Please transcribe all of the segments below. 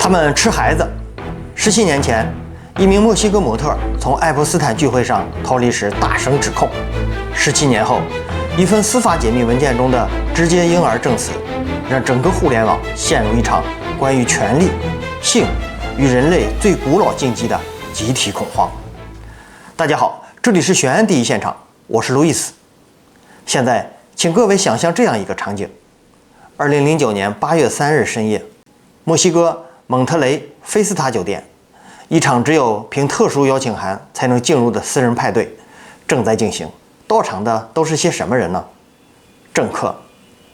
他们吃孩子。17年前，一名墨西哥模特从爱泼斯坦聚会上逃离时大声指控。17年后，一份司法解密文件中的直接婴儿证词，让整个互联网陷入一场关于权力、性与人类最古老禁忌的集体恐慌。大家好，这里是悬案第一现场，我是路易斯。现在，请各位想象这样一个场景：2009年8月3日深夜，墨西哥蒙特雷菲斯塔酒店，一场只有凭特殊邀请函才能进入的私人派对正在进行。到场的都是些什么人呢？政客、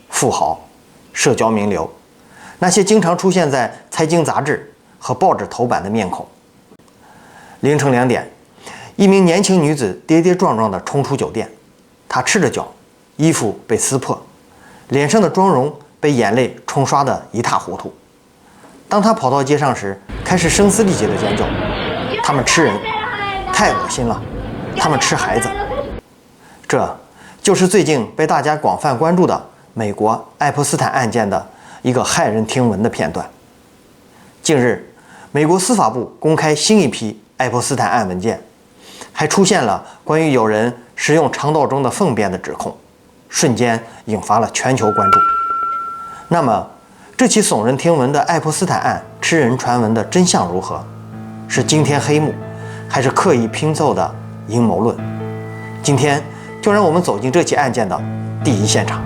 富豪、社交名流，那些经常出现在财经杂志和报纸头版的面孔。凌晨2点，一名年轻女子跌跌撞撞地冲出酒店，她赤着脚，衣服被撕破，脸上的妆容被眼泪冲刷得一塌糊涂。当她跑到街上时，开始声嘶力竭地尖叫：“他们吃人，太恶心了！他们吃孩子！”这就是最近被大家广泛关注的美国爱泼斯坦案件的一个骇人听闻的片段。近日，美国司法部公开新一批爱泼斯坦案文件，还出现了关于有人食用肠道中的粪便的指控，瞬间引发了全球关注。那么，这起耸人听闻的爱泼斯坦案吃人传闻的真相如何？是惊天黑幕，还是刻意拼凑的阴谋论？今天就让我们走进这起案件的第一现场。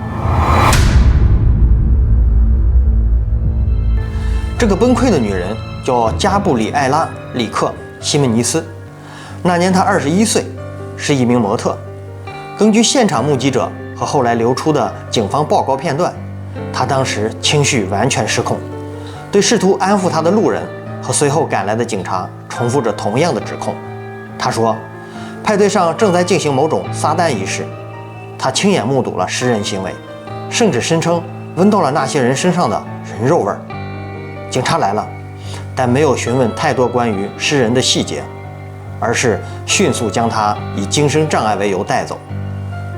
这个崩溃的女人叫加布里埃拉·里克·西门尼斯，那年她21岁，是一名模特。根据现场目击者和后来流出的警方报告片段，她当时情绪完全失控，对试图安抚她的路人和随后赶来的警察重复着同样的指控。她说，派对上正在进行某种撒旦仪式，他亲眼目睹了食人行为，甚至声称闻到了那些人身上的人肉味儿。警察来了，但没有询问太多关于食人的细节，而是迅速将他以精神障碍为由带走。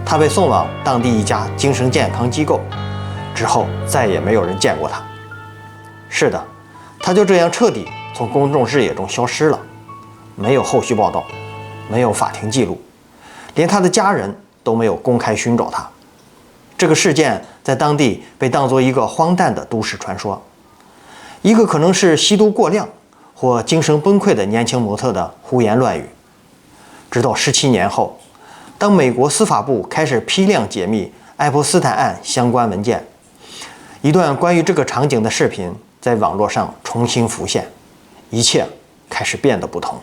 他被送往当地一家精神健康机构，之后再也没有人见过他。是的，他就这样彻底从公众视野中消失了，没有后续报道，没有法庭记录，连他的家人都没有公开寻找他。这个事件在当地被当作一个荒诞的都市传说，一个可能是吸毒过量或精神崩溃的年轻模特的胡言乱语。直到17年后，当美国司法部开始批量解密爱泼斯坦案相关文件，一段关于这个场景的视频在网络上重新浮现，一切开始变得不同。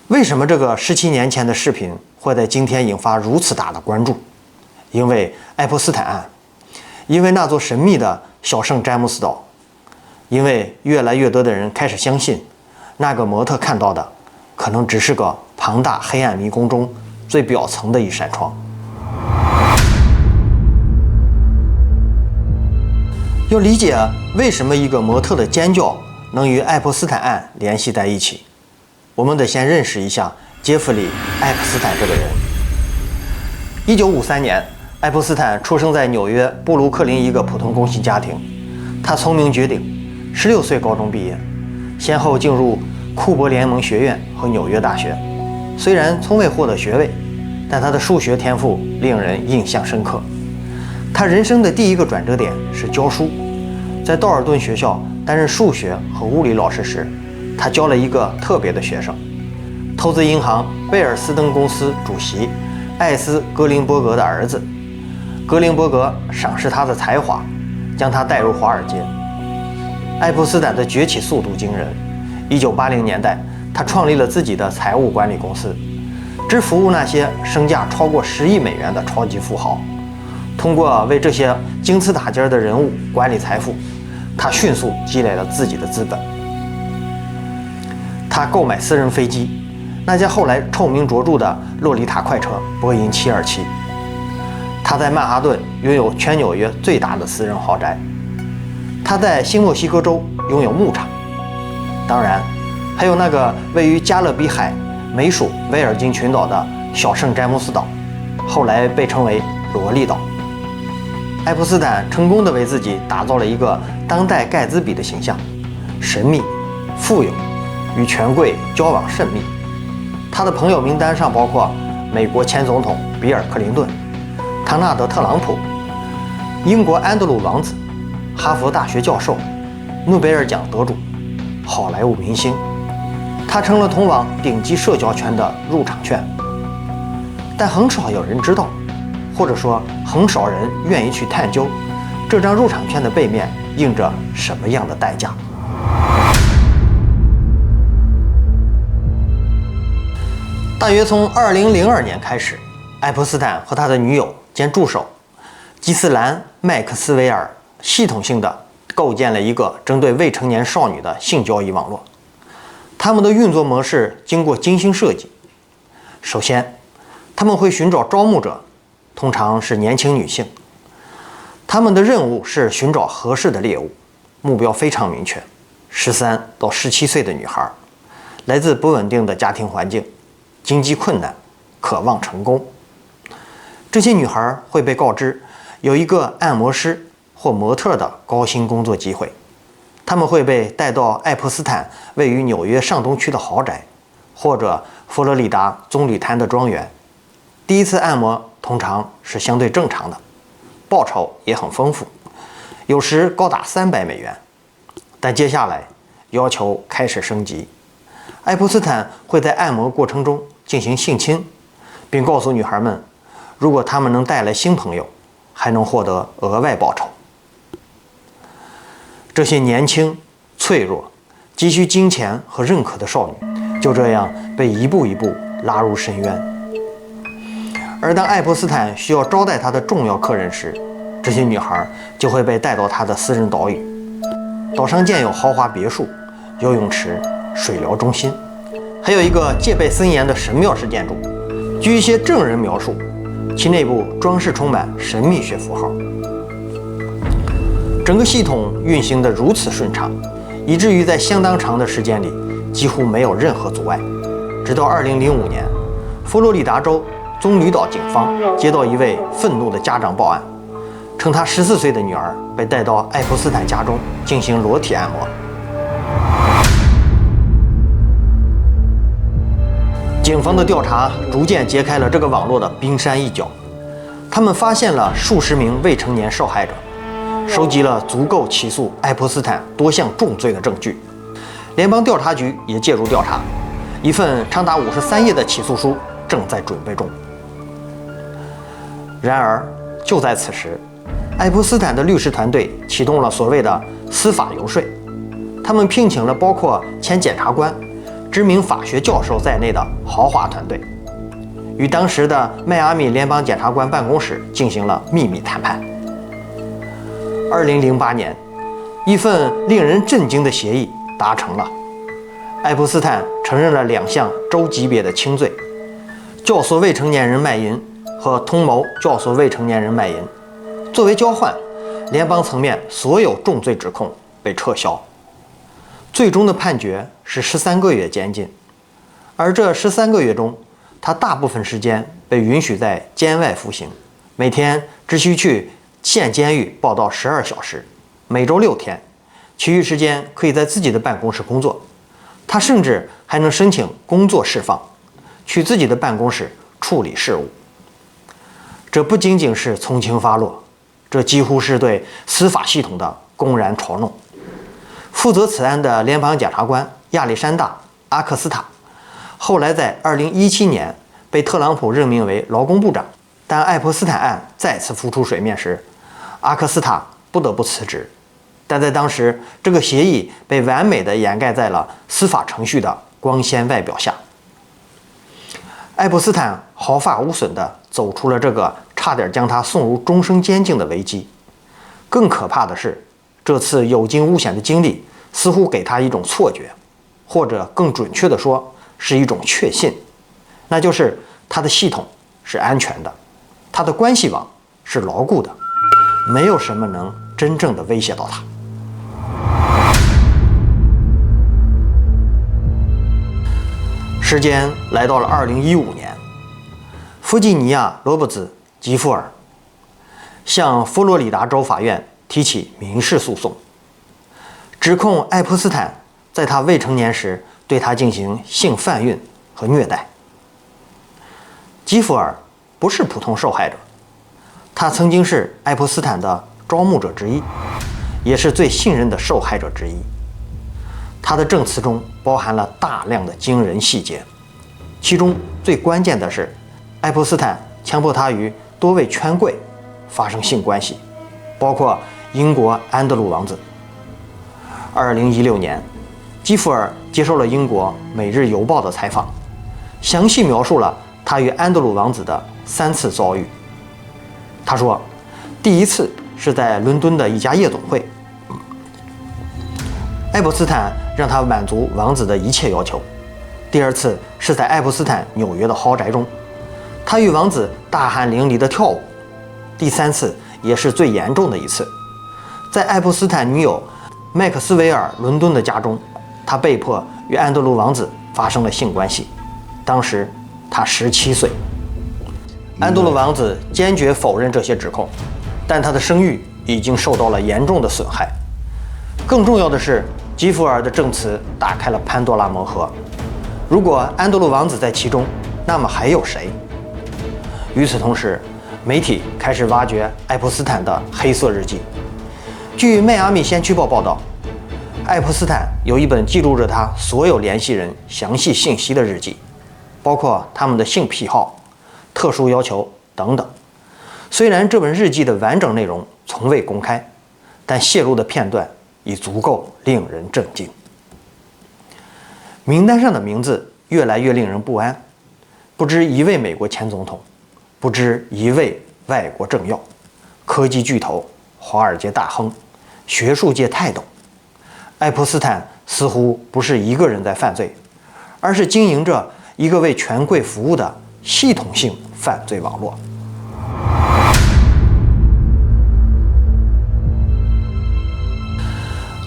为什么这个17年前的视频会在今天引发如此大的关注？因为爱泼斯坦案，因为那座神秘的小圣詹姆斯岛，因为越来越多的人开始相信，那个模特看到的可能只是个庞大黑暗迷宫中最表层的一扇窗。要理解为什么一个模特的尖叫能与爱泼斯坦案联系在一起，我们得先认识一下杰弗里·爱泼斯坦这个人。1953年，爱泼斯坦出生在纽约布鲁克林一个普通工薪家庭。他聪明绝顶，16岁高中毕业，先后进入库珀联盟学院和纽约大学。虽然从未获得学位，但他的数学天赋令人印象深刻。他人生的第一个转折点是教书。在道尔顿学校担任数学和物理老师时，他教了一个特别的学生，投资银行贝尔斯登公司主席艾斯·格林伯格的儿子。格林伯格赏识他的才华，将他带入华尔街。爱泼斯坦的崛起速度惊人。1980年代，他创立了自己的财务管理公司，只服务那些身价超过10亿美元的超级富豪。通过为这些金字塔尖的人物管理财富，他迅速积累了自己的资本。他购买私人飞机，那架后来臭名卓著的洛丽塔快车波音727。他在曼哈顿拥有全纽约最大的私人豪宅。他在新墨西哥州拥有牧场。当然，还有那个位于加勒比海美属威尔金群岛的小圣詹姆斯岛，后来被称为萝莉岛。爱泼斯坦成功地为自己打造了一个当代盖茨比的形象，神秘、富有，与权贵交往甚密。他的朋友名单上包括美国前总统比尔·克林顿、唐纳德·特朗普、英国安德鲁王子、哈佛大学教授、诺贝尔奖得主、好莱坞明星。他成了通往顶级社交圈的入场券。但很少有人知道，或者说很少人愿意去探究，这张入场券的背面印着什么样的代价。大约从2002年开始，爱泼斯坦和他的女友兼助手基斯兰·麦克斯韦尔系统性地构建了一个针对未成年少女的性交易网络。他们的运作模式经过精心设计。首先，他们会寻找招募者，通常是年轻女性。他们的任务是寻找合适的猎物，目标非常明确：13到17岁的女孩，来自不稳定的家庭环境，经济困难，渴望成功。这些女孩会被告知有一个按摩师或模特的高薪工作机会，他们会被带到爱泼斯坦位于纽约上东区的豪宅，或者佛罗里达棕榈滩的庄园。第一次按摩通常是相对正常的，报酬也很丰富，有时高达$300。但接下来要求开始升级，爱泼斯坦会在按摩过程中进行性侵，并告诉女孩们，如果她们能带来新朋友，还能获得额外报酬。这些年轻、脆弱、急需金钱和认可的少女，就这样被一步一步拉入深渊。而当爱泼斯坦需要招待他的重要客人时，这些女孩就会被带到他的私人岛屿。岛上建有豪华别墅、游泳池、水疗中心，还有一个戒备森严的神庙式建筑。据一些证人描述，其内部装饰充满神秘学符号。整个系统运行得如此顺畅，以至于在相当长的时间里几乎没有任何阻碍。直到2005年，佛罗里达州棕榈岛警方接到一位愤怒的家长报案，称他14岁的女儿被带到爱泼斯坦家中进行裸体按摩。警方的调查逐渐揭开了这个网络的冰山一角，他们发现了数十名未成年受害者，收集了足够起诉爱泼斯坦多项重罪的证据。联邦调查局也介入调查，一份长达53页的起诉书正在准备中。然而，就在此时，爱泼斯坦的律师团队启动了所谓的司法游说，他们聘请了包括前检察官、知名法学教授在内的豪华团队，与当时的迈阿密联邦检察官办公室进行了秘密谈判。2008年，一份令人震惊的协议达成了。爱泼斯坦承认了2项州级别的轻罪：教唆未成年人卖淫和通谋教唆未成年人卖淫。作为交换，联邦层面所有重罪指控被撤销。最终的判决是13个月监禁，而这13个月中，他大部分时间被允许在监外服刑，每天只需去县监狱报到12小时，每周6天，其余时间可以在自己的办公室工作。他甚至还能申请工作释放，去自己的办公室处理事务。这不仅仅是从轻发落，这几乎是对司法系统的公然嘲弄。负责此案的联邦检察官亚历山大·阿克斯塔，后来在2017年被特朗普任命为劳工部长。但爱泼斯坦案再次浮出水面时，阿克斯塔不得不辞职。但在当时，这个协议被完美地掩盖在了司法程序的光鲜外表下。爱泼斯坦毫发无损地走出了这个差点将他送入终生监禁的危机。更可怕的是，这次有惊无险的经历似乎给他一种错觉，或者更准确地说，是一种确信，那就是他的系统是安全的，他的关系网是牢固的，没有什么能真正的威胁到他。时间来到了2015年，弗吉尼亚·罗伯兹·吉夫尔向佛罗里达州法院提起民事诉讼。指控爱泼斯坦在他未成年时对他进行性贩运和虐待。基弗尔不是普通受害者，他曾经是爱泼斯坦的招募者之一，也是最信任的受害者之一。他的证词中包含了大量的惊人细节，其中最关键的是，爱泼斯坦强迫他与多位权贵发生性关系，包括英国安德鲁王子。2016年，基弗尔接受了英国《每日邮报》的采访，详细描述了他与安德鲁王子的3次遭遇。他说，第一次是在伦敦的一家夜总会，爱泼斯坦让他满足王子的一切要求。第二次是在爱泼斯坦纽约的豪宅中，他与王子大汗淋漓地跳舞。第3次也是最严重的一次，在爱泼斯坦女友麦克斯韦尔伦敦的家中，他被迫与安德鲁王子发生了性关系，当时他17岁。安德鲁王子坚决否认这些指控，但他的声誉已经受到了严重的损害。更重要的是，基弗尔的证词打开了潘多拉魔盒，如果安德鲁王子在其中，那么还有谁？与此同时，媒体开始挖掘爱泼斯坦的黑色日记。据迈阿密先驱报报道，爱泼斯坦有一本记录着他所有联系人详细信息的日记，包括他们的性癖好、特殊要求等等。虽然这本日记的完整内容从未公开，但泄露的片段已足够令人震惊。名单上的名字越来越令人不安，不知一位美国前总统，不知一位外国政要，科技巨头、华尔街大亨、学术界泰斗。爱泼斯坦似乎不是一个人在犯罪，而是经营着一个为权贵服务的系统性犯罪网络。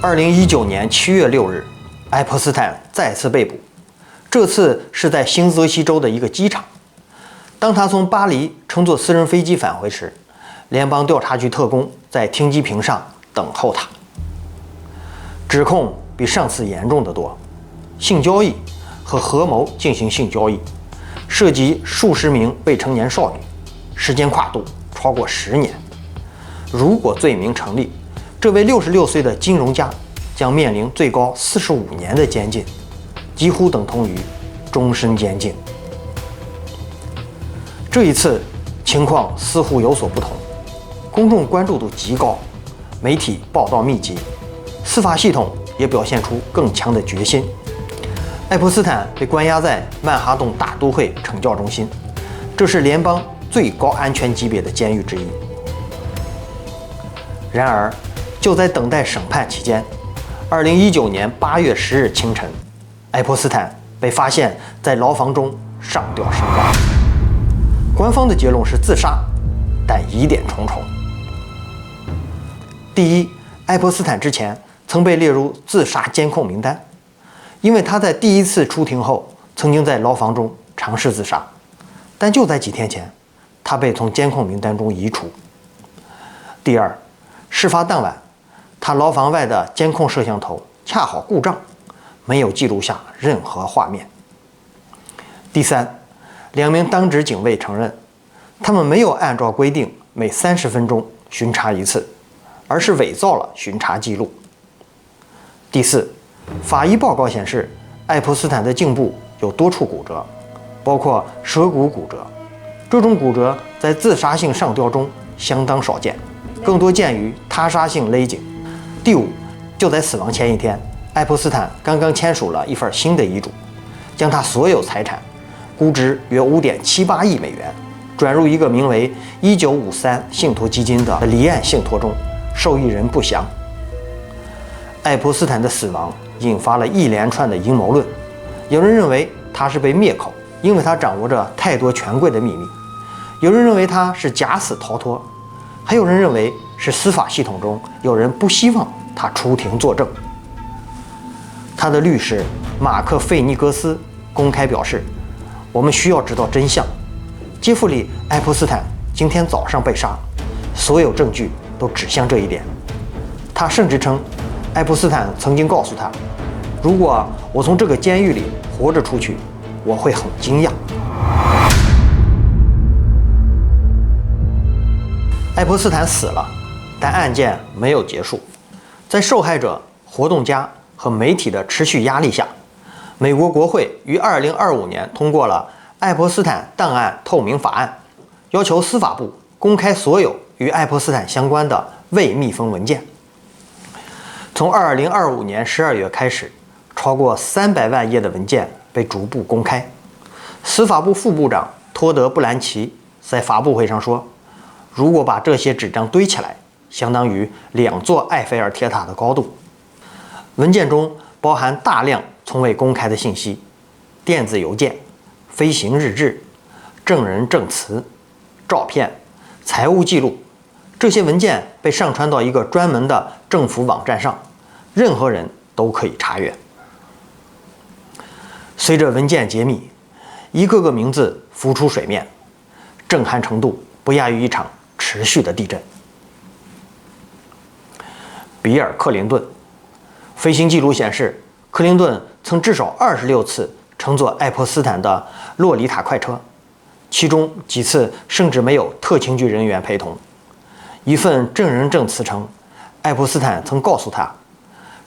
2019年7月6日，爱泼斯坦再次被捕，这次是在新泽西州的一个机场。当他从巴黎乘坐私人飞机返回时，联邦调查局特工在停机坪上等候他。指控比上次严重得多，性交易和合谋进行性交易，涉及数十名未成年少女，时间跨度超过10年。如果罪名成立，这位66岁的金融家将面临最高45年的监禁，几乎等同于终身监禁。这一次情况似乎有所不同，公众关注度极高，媒体报道密集，司法系统也表现出更强的决心。爱泼斯坦被关押在曼哈顿大都会惩教中心，这是联邦最高安全级别的监狱之一。然而，就在等待审判期间，2019年8月10日清晨，爱泼斯坦被发现在牢房中上吊身亡。官方的结论是自杀，但疑点重重。第一，爱泼斯坦之前曾被列入自杀监控名单，因为他在第一次出庭后曾经在牢房中尝试自杀，但就在几天前，他被从监控名单中移除。第二，事发当晚，他牢房外的监控摄像头恰好故障，没有记录下任何画面。第三，2名当值警卫承认，他们没有按照规定每30分钟巡查一次，而是伪造了巡查记录。第四，法医报告显示，爱泼斯坦的颈部有多处骨折，包括舌骨骨折。这种骨折在自杀性上吊中相当少见，更多见于他杀性勒颈。第五，就在死亡前一天，爱泼斯坦刚刚签署了一份新的遗嘱，将他所有财产估值约5.78亿美元转入一个名为1953信托基金的离岸信托中，受益人不详。爱泼斯坦的死亡引发了一连串的阴谋论，有人认为他是被灭口，因为他掌握着太多权贵的秘密；有人认为他是假死逃脱，还有人认为是司法系统中有人不希望他出庭作证。他的律师马克·费尼格斯公开表示，我们需要知道真相。杰弗里·爱泼斯坦今天早上被杀，所有证据都指向这一点。他甚至称，爱泼斯坦曾经告诉他，如果我从这个监狱里活着出去，我会很惊讶。爱泼斯坦死了，但案件没有结束。在受害者、活动家和媒体的持续压力下，美国国会于2025年通过了爱泼斯坦档案透明法案，要求司法部公开所有与爱泼斯坦相关的未密封文件。从2025年12月开始，超过300万页的文件被逐步公开。司法部副部长托德·布兰奇在发布会上说，如果把这些纸张堆起来，相当于2座埃菲尔铁塔的高度。文件中包含大量从未公开的信息，电子邮件、飞行日志、证人证词、照片、财务记录。这些文件被上传到一个专门的政府网站上，任何人都可以查阅。随着文件揭秘，一个个名字浮出水面，震撼程度不亚于一场持续的地震。比尔·克林顿，飞行记录显示，克林顿曾至少26次乘坐爱泼斯坦的洛丽塔快车，其中几次甚至没有特勤局人员陪同。一份证人证词称，爱泼斯坦曾告诉他，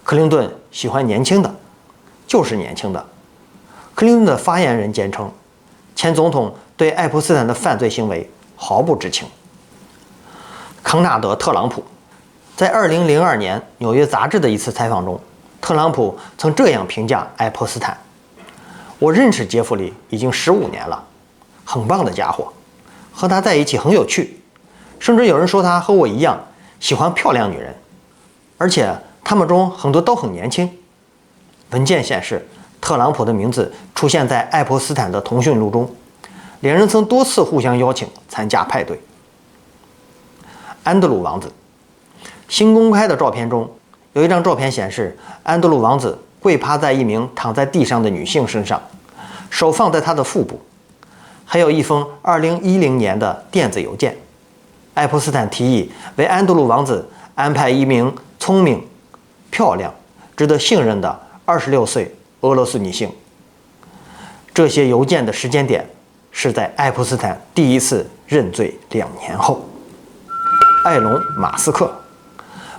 克林顿喜欢年轻的，就是年轻的。克林顿的发言人坚称，前总统对爱泼斯坦的犯罪行为毫不知情。康纳德·特朗普在2002年纽约杂志的一次采访中，特朗普曾这样评价爱泼斯坦：我认识杰弗里已经15年了，很棒的家伙，和他在一起很有趣，甚至有人说他和我一样喜欢漂亮女人，而且他们中很多都很年轻。文件显示，特朗普的名字出现在爱泼斯坦的通讯录中，两人曾多次互相邀请参加派对。安德鲁王子，新公开的照片中有一张照片显示，安德鲁王子跪趴在一名躺在地上的女性身上，手放在她的腹部。还有一封2010年的电子邮件，爱泼斯坦提议为安德鲁王子安排一名聪明、漂亮、值得信任的26岁俄罗斯女性。这些邮件的时间点是在爱泼斯坦第一次认罪2年后。埃隆·马斯克，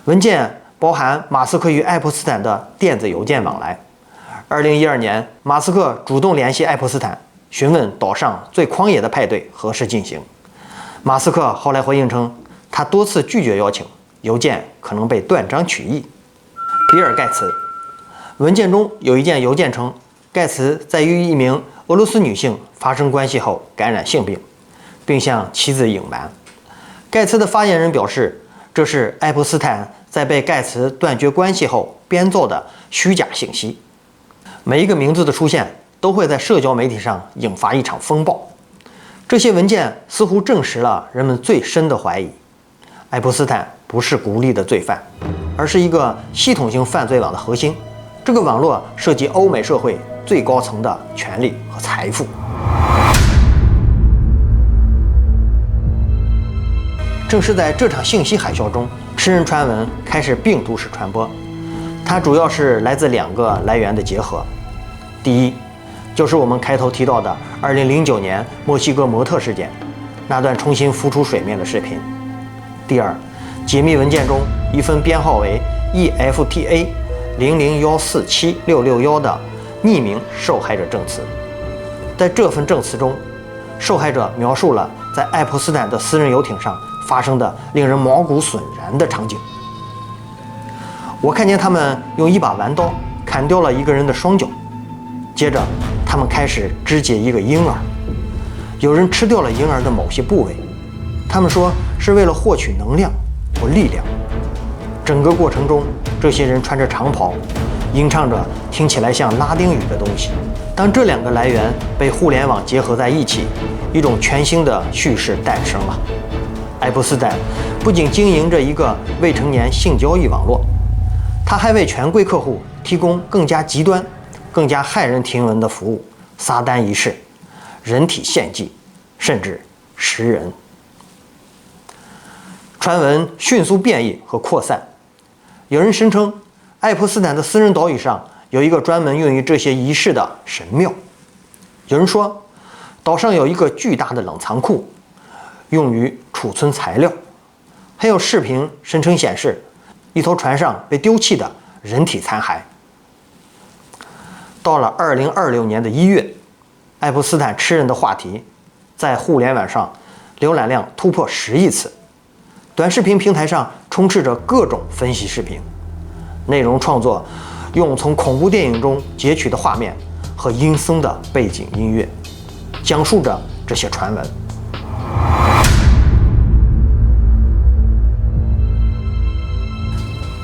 文件包含马斯克与爱泼斯坦的电子邮件往来。2012年，马斯克主动联系爱泼斯坦，询问岛上最狂野的派对何时进行。马斯克后来回应称，他多次拒绝邀请，邮件可能被断章取义。比尔·盖茨，文件中有一件邮件称，盖茨在与一名俄罗斯女性发生关系后感染性病，并向妻子隐瞒。盖茨的发言人表示，这是爱泼斯坦在被盖茨断绝关系后编造的虚假信息。每一个名字的出现都会在社交媒体上引发一场风暴。这些文件似乎证实了人们最深的怀疑：爱泼斯坦不是孤立的罪犯，而是一个系统性犯罪网的核心。这个网络涉及欧美社会最高层的权力和财富。正是在这场信息海啸中，吃人传闻开始病毒式传播。它主要是来自2个来源的结合。第一，就是我们开头提到的2009年墨西哥模特事件，那段重新浮出水面的视频。第二，解密文件中一份编号为 EFTA 001476661的匿名受害者证词。在这份证词中，受害者描述了在爱泼斯坦的私人游艇上发生的令人毛骨悚然的场景。我看见他们用一把弯刀砍掉了一个人的双脚，接着他们开始肢解一个婴儿，有人吃掉了婴儿的某些部位，他们说是为了获取能量或力量。整个过程中，这些人穿着长袍，吟唱着听起来像拉丁语的东西。当这2个来源被互联网结合在一起，一种全新的叙事诞生了。爱泼斯坦不仅经营着一个未成年性交易网络，他还为权贵客户提供更加极端、更加骇人听闻的服务：撒旦仪式、人体献祭，甚至食人。传闻迅速变异和扩散，有人声称爱泼斯坦的私人岛屿上有一个专门用于这些仪式的神庙。有人说，岛上有一个巨大的冷藏库，用于储存材料。还有视频声称显示，一头船上被丢弃的人体残骸。到了2026年的1月，爱泼斯坦吃人的话题在互联网上浏览量突破10亿次，短视频平台上充斥着各种分析视频，内容创作用从恐怖电影中截取的画面和阴森的背景音乐，讲述着这些传闻。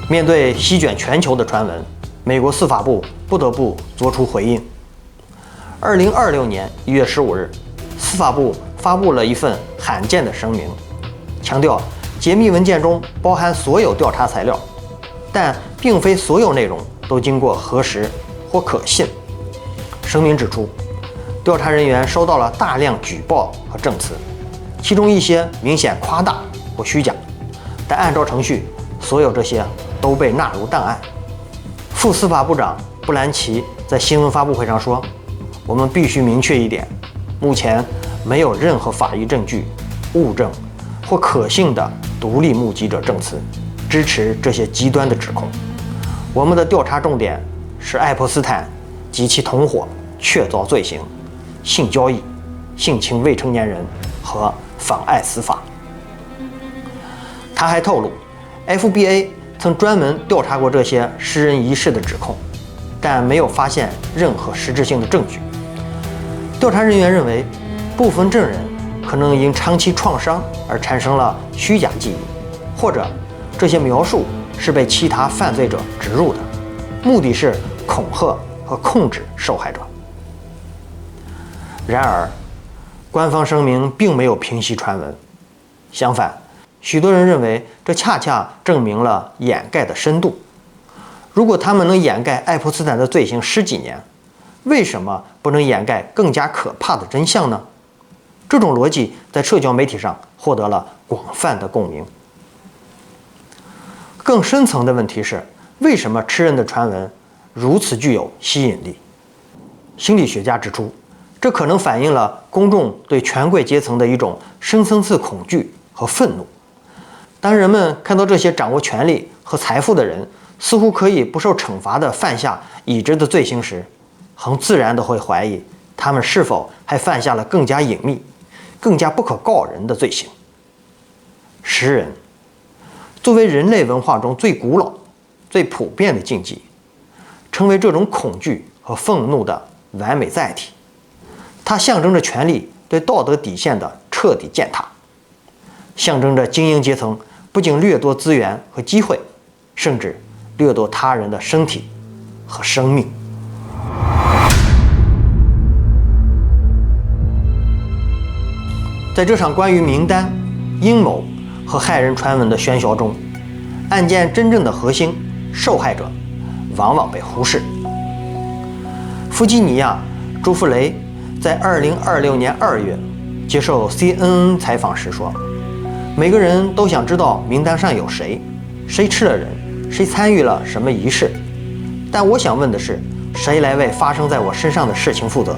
面对席卷全球的传闻，美国司法部不得不作出回应。2026年1月15日，司法部发布了一份罕见的声明，强调解密文件中包含所有调查材料，但并非所有内容都经过核实或可信。声明指出，调查人员收到了大量举报和证词，其中一些明显夸大或虚假，但按照程序，所有这些都被纳入档案。副司法部长布兰奇在新闻发布会上说：“我们必须明确一点，目前没有任何法医证据、物证或可信的独立目击者证词支持这些极端的指控。我们的调查重点是爱泼斯坦及其同伙确凿罪行、性交易、性侵未成年人和妨碍司法。”他还透露 ，FBA 曾专门调查过这些私人仪式的指控，但没有发现任何实质性的证据。调查人员认为，部分证人可能因长期创伤而产生了虚假记忆，或者这些描述是被其他犯罪者植入的，目的是恐吓和控制受害者。然而，官方声明并没有平息传闻，相反，许多人认为这恰恰证明了掩盖的深度。如果他们能掩盖爱泼斯坦的罪行10几年，为什么不能掩盖更加可怕的真相呢？这种逻辑在社交媒体上获得了广泛的共鸣。更深层的问题是，为什么吃人的传闻如此具有吸引力？心理学家指出，这可能反映了公众对权贵阶层的一种深层次恐惧和愤怒。当人们看到这些掌握权力和财富的人似乎可以不受惩罚地犯下已知的罪行时，很自然地会怀疑他们是否还犯下了更加隐秘、更加不可告人的罪行。食人作为人类文化中最古老、最普遍的禁忌，成为这种恐惧和愤怒的完美载体。它象征着权力对道德底线的彻底践踏，象征着精英阶层不仅掠夺资源和机会，甚至掠夺他人的身体和生命。在这场关于名单、阴谋和骇人传闻的喧嚣中，案件真正的核心受害者往往被忽视。弗吉尼亚·朱弗雷在2026年2月接受 CNN 采访时说：“每个人都想知道名单上有谁，谁吃了人，谁参与了什么仪式。但我想问的是，谁来为发生在我身上的事情负责？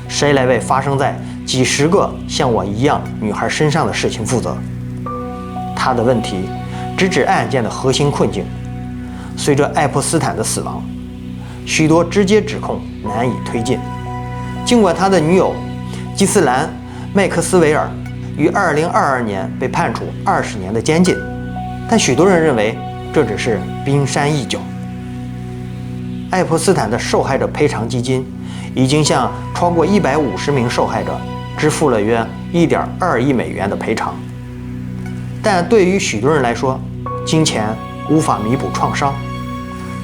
谁来为发生在几十个像我一样女孩身上的事情负责？”他的问题直指案件的核心困境。随着爱泼斯坦的死亡，许多直接指控难以推进。尽管他的女友基斯兰·麦克斯韦尔于2022年被判处20年的监禁，但许多人认为这只是冰山一角。爱泼斯坦的受害者赔偿基金已经向超过150名受害者支付了约1.2亿美元的赔偿，但对于许多人来说，金钱无法弥补创伤。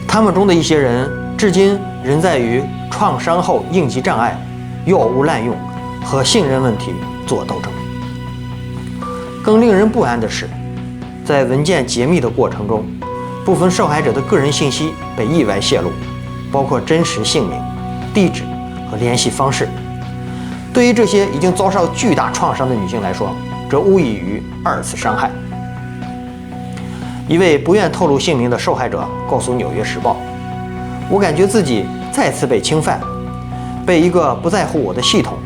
他们中的一些人至今仍在与创伤后应激障碍、药物滥用和信任问题做斗争。更令人不安的是，在文件解密的过程中，部分受害者的个人信息被意外泄露，包括真实姓名、地址和联系方式。对于这些已经遭受巨大创伤的女性来说，这无异于2次伤害。一位不愿透露姓名的受害者告诉《纽约时报》：“我感觉自己再次被侵犯，被一个不在乎我的系统，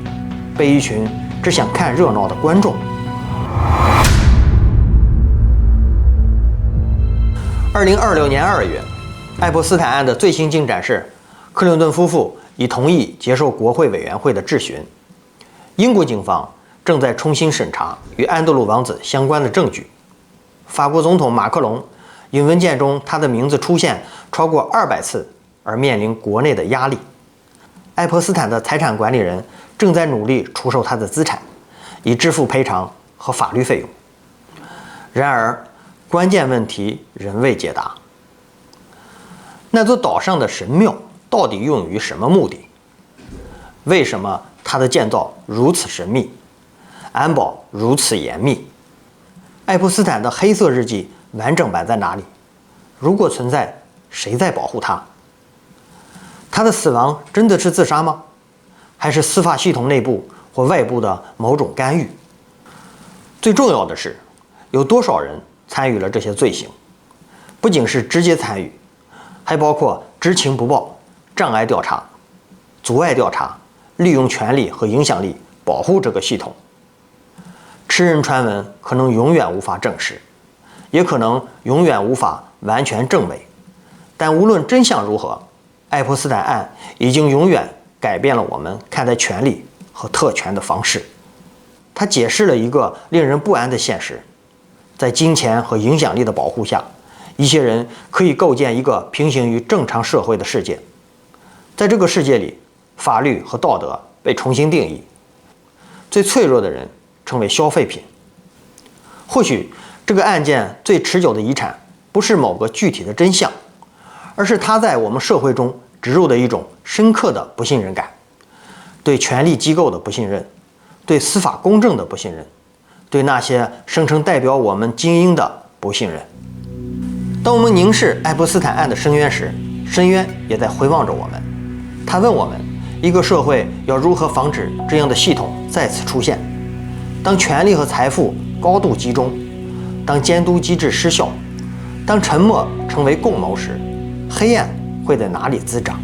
被一群只想看热闹的观众。” 2026年2月，爱泼斯坦案的最新进展是，克林顿夫妇已同意接受国会委员会的质询。英国警方正在重新审查与安德鲁王子相关的证据。法国总统马克龙因文件中他的名字出现超过200次而面临国内的压力。爱泼斯坦的财产管理人正在努力出售他的资产，以支付赔偿和法律费用。然而，关键问题仍未解答。那座岛上的神庙到底用于什么目的？为什么它的建造如此神秘，安保如此严密？爱泼斯坦的黑色日记完整版在哪里？如果存在，谁在保护他？他的死亡真的是自杀吗？还是司法系统内部或外部的某种干预？最重要的是，有多少人参与了这些罪行？不仅是直接参与，还包括知情不报、障碍调查、阻碍调查、利用权力和影响力保护这个系统。吃人传闻可能永远无法证实，也可能永远无法完全证伪，但无论真相如何，爱泼斯坦案已经永远改变了我们看待权力和特权的方式。它解释了一个令人不安的现实：在金钱和影响力的保护下，一些人可以构建一个平行于正常社会的世界。在这个世界里，法律和道德被重新定义，最脆弱的人成为消费品。或许这个案件最持久的遗产不是某个具体的真相，而是它在我们社会中植入的一种深刻的不信任感，对权力机构的不信任，对司法公正的不信任，对那些声称代表我们精英的不信任。当我们凝视爱泼斯坦案的深渊时，深渊也在回望着我们。他问我们，一个社会要如何防止这样的系统再次出现？当权力和财富高度集中，当监督机制失效，当沉默成为共谋时，黑暗会在哪里滋长？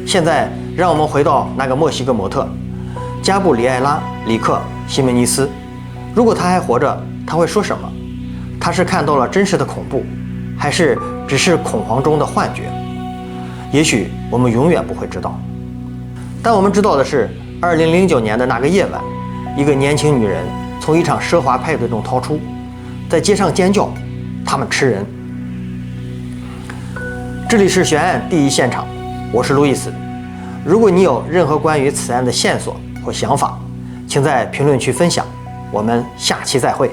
现在，让我们回到那个墨西哥模特加布里埃拉·里克·西门尼斯。如果他还活着，他会说什么？他是看到了真实的恐怖，还是只是恐慌中的幻觉？也许我们永远不会知道。但我们知道的是，2009年的那个夜晚，一个年轻女人从一场奢华派对中逃出，在街上尖叫：“他们吃人！”这里是悬案第一现场，我是路易斯。如果你有任何关于此案的线索或想法，请在评论区分享。我们下期再会。